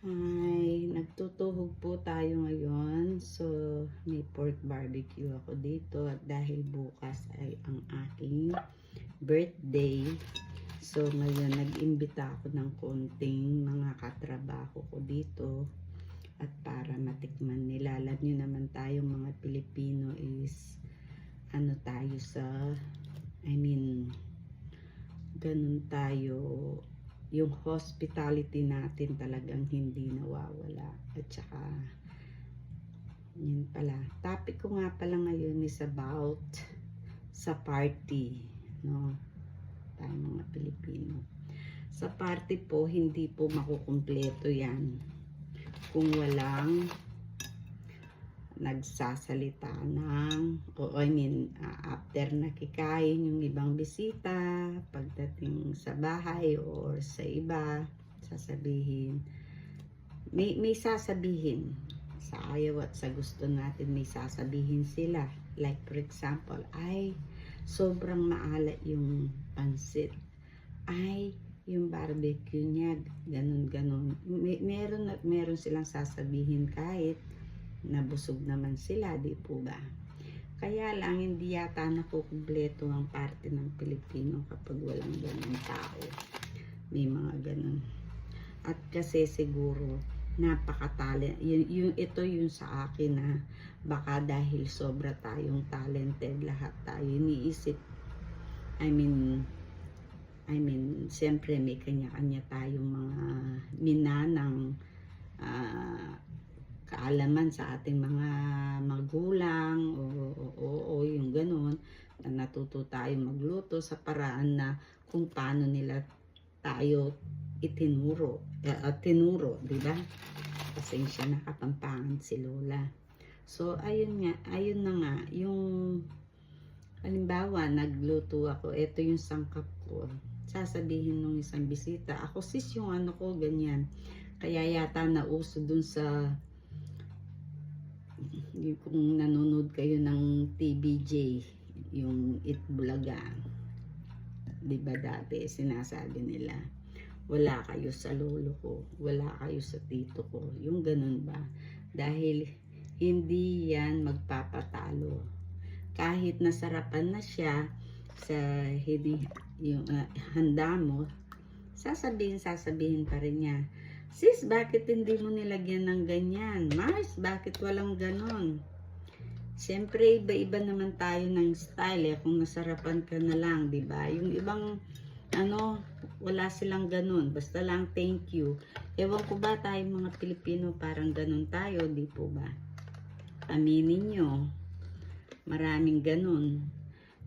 Ay, nagtutuhog po tayo ngayon. So, may pork barbecue ako dito at dahil bukas ay ang aking birthday. So, ngayon nag-imbita ako ng konting mga katrabaho ko dito at para matikman nila. Alam nyo naman tayong mga Pilipino is ano tayo sa, ganun tayo, yung hospitality natin talagang hindi nawawala. At saka yun pala, topic ko nga pala ngayon is about sa party, no, tayo mga Pilipino. Sa party po, hindi po makukumpleto yan kung walang nagsasalita ng, after nakikain yung ibang bisita, pagdating sa bahay or sa iba, sasabihin, may sasabihin, sa ayaw at sa gusto natin, may sasabihin sila. Like for example, ay, sobrang maalat yung pansit. Ay, yung barbecue niya, ganun. Meron silang sasabihin kahit nabusog naman sila, di po ba? Kaya lang, hindi yata nakukumpleto ang parte ng Pilipino kapag walang ganun tao. May mga ganun. At kasi siguro, napaka-talent. Ito yung sa akin na baka dahil sobra tayong talented, lahat tayo iniisip. Siyempre may kanya-kanya tayong mga minanang kaalaman sa ating mga magulang o yung ganun, na natuto tayo magluto sa paraan na kung paano nila tayo tinuro, di ba? Pasensya na, Kapampangan si Lola. So ayun na nga, yung halimbawa nagluto ako, ito yung sangkap ko, sasabihin nung isang bisita, ako sis yung ano ko, ganyan. Kaya yata nauso dun sa, kung nanonood kayo ng TVJ, yung Itbulaga, di ba dati sinasabi nila, wala kayo sa lolo ko, wala kayo sa tito ko, yung ganun ba? Dahil hindi yan magpapatalo. Kahit nasarapan na siya sa yung handa mo, sasabihin pa rin niya, sis, bakit hindi mo nilagyan ng ganyan? Mars, bakit walang ganon? Siyempre, iba-iba naman tayo ng style, kung nasarapan ka na lang, di ba? Yung ibang, wala silang ganon. Basta lang, thank you. Ewan ko ba tayo mga Pilipino, parang ganon tayo, di po ba? Aminin nyo, maraming ganon.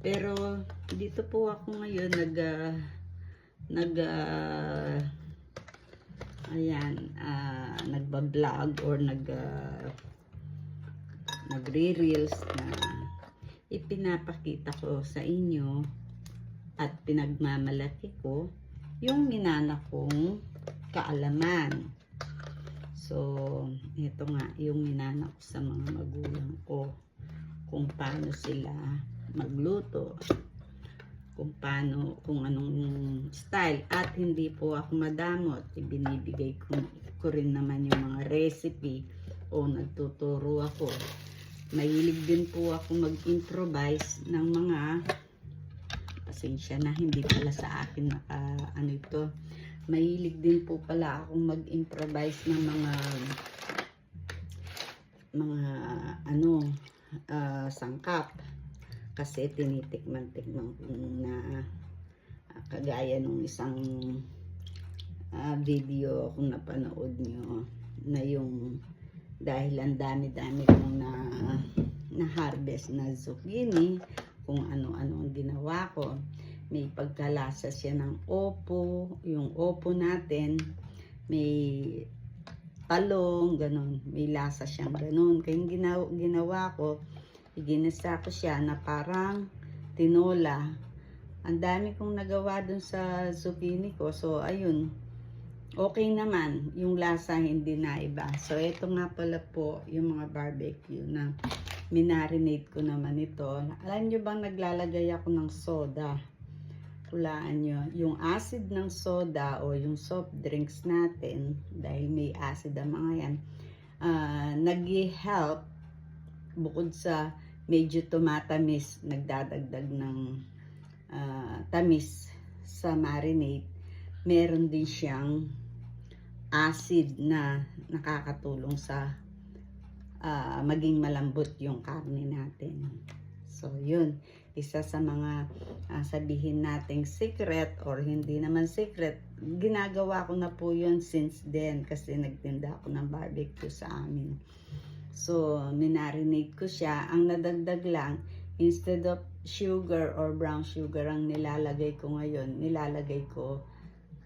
Pero, dito po ako ngayon, nagba-vlog or nagre-reels na ipinapakita ko sa inyo at pinagmamalaki ko yung minana kong kaalaman. So, ito nga yung minana ko sa mga magulang ko, kung paano sila magluto, kung anong style, at hindi po ako madamot, ibinibigay ko rin naman yung mga recipe o nagtuturo ako. Mahilig din po ako mag-improvise ng mga, pasensya na, hindi pala sa akin ito, mahilig din po pala akong mag-improvise ng mga sangkap. Kasi tinitikman-tikman na kagaya nung isang video kung napanood nyo, na yung dahil ang dami-dami kong na harvest na zucchini, kung ano-ano ang ginawa ko. May pagkalasa siya ng opo, yung opo natin, may talong, ganun, may lasa siyang ganun. Kaya yung ginawa ko, ginisa ko siya na parang tinola. Ang dami kong nagawa dun sa zucchini ko. So, ayun. Okay naman. Yung lasa hindi na iba. So, ito nga pala po yung mga barbecue na minarinate ko naman ito. Alam nyo bang naglalagay ako ng soda? hulaan nyo, yung acid ng soda o yung soft drinks natin, dahil may acid ang mga yan, nag-help bukod sa medyo tumatamis, nagdadagdag ng tamis sa marinade, meron din siyang acid na nakakatulong sa maging malambot yung karne natin. So, yun. Isa sa mga sabihin nating secret or hindi naman secret, ginagawa ko na po yun since then kasi nagtinda ako ng barbecue sa amin. So, minarinate ko siya. Ang nadagdag lang, instead of sugar or brown sugar ang nilalagay ko ngayon, nilalagay ko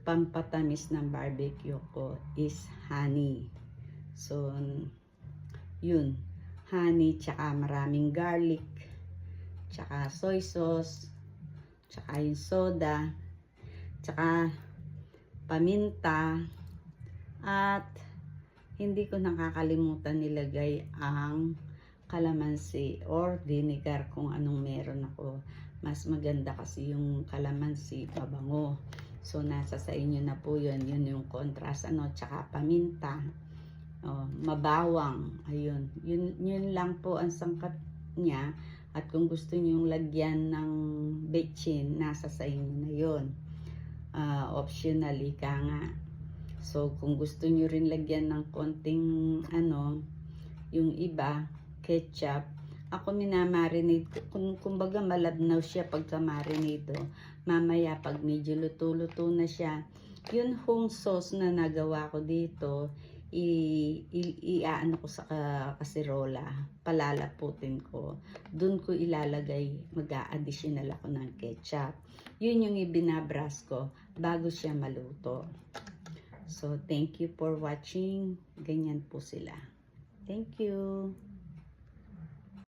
pampatamis ng barbecue ko is honey. So, yun. Honey, tsaka maraming garlic, tsaka soy sauce, tsaka yung soda, tsaka paminta, at hindi ko nakakalimutan nilagay ang kalamansi or vinegar kung anong meron ako. Mas maganda kasi yung kalamansi, mabango. So, nasa sa inyo na po yun. Yun yung contrast, tsaka paminta. Mabawang. Ayun. Yun lang po ang sangkap niya. At kung gusto nyo lagyan ng bechin, nasa sa inyo na yun. Optionally ka nga. So, kung gusto nyo rin lagyan ng konting, yung iba, ketchup, ako minamarinate, kumbaga malabnaw siya pagka marinate. Mamaya, pag medyo luto-luto na siya, yun hong sauce na nagawa ko dito, iaano ko sa kasirola, palalaputin ko. Doon ko ilalagay, mag-a-additional ako ng ketchup. Yun yung ibinabras ko bago siya maluto. So, thank you for watching. Ganyan po sila. Thank you.